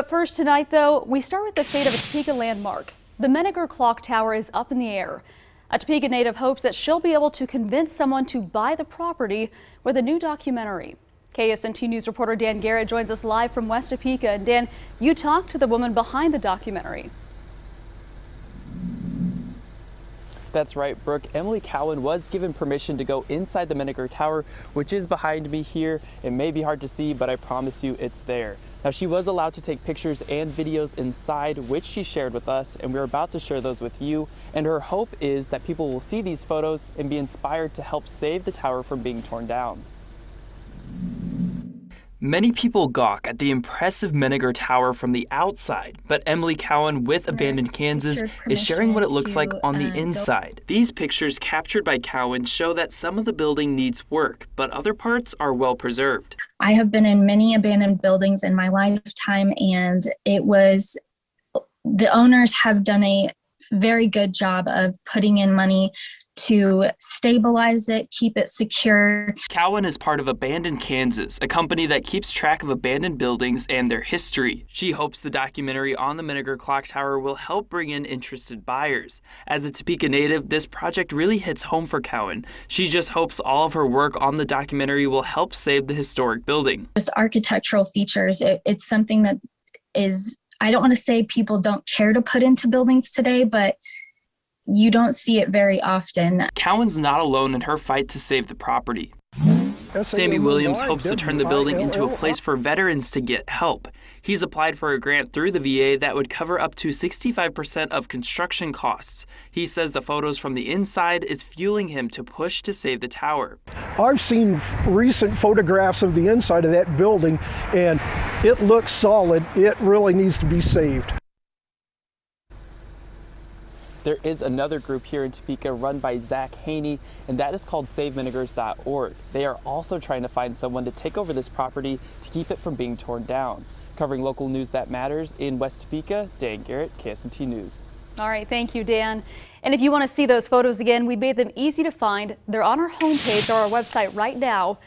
But first tonight, though, we start with the fate of a Topeka landmark. The Menninger Clocktower is up in the air. A Topeka native hopes that she'll be able to convince someone to buy the property with a new documentary. KSNT News reporter Dan Garrett joins us live from West Topeka. And Dan, you talked to the woman behind the documentary. That's right, Brooke. Emily Cowan was given permission to go inside the Menninger Tower, which is behind me here. It may be hard to see, but I promise you it's there. Now, she was allowed to take pictures and videos inside, which she shared with us, and we're about to share those with you. And her hope is that people will see these photos and be inspired to help save the tower from being torn down. Many people gawk at the impressive Menninger Tower from the outside, but Emily Cowan with Abandoned Kansas is sharing what it looks like on the inside. These pictures captured by Cowan show that some of the building needs work, but other parts are well preserved. I have been in many abandoned buildings in my lifetime, and the owners have done a very good job of putting in money to stabilize it, keep it secure. Cowan is part of Abandoned Kansas, a company that keeps track of abandoned buildings and their history. She hopes the documentary on the Menninger Clocktower will help bring in interested buyers. As a Topeka native, this project really hits home for Cowan. She just hopes all of her work on the documentary will help save the historic building. It's architectural features. It's something that is, I don't want to say people don't care to put into buildings today, but you don't see it very often. Cowan's not alone in her fight to save the property. Sammy Williams hopes to turn the building into a place for veterans to get help. He's applied for a grant through the VA that would cover up to 65% of construction costs. He says the photos from the inside is fueling him to push to save the tower. I've seen recent photographs of the inside of that building, and it looks solid. It really needs to be saved. There is another group here in Topeka run by Zach Haney, and that is called SaveMenningers.org. They are also trying to find someone to take over this property to keep it from being torn down. Covering local news that matters in West Topeka, Dan Garrett, KSNT News. All right, thank you, Dan. And if you want to see those photos again, we made them easy to find. They're on our homepage or our website right now.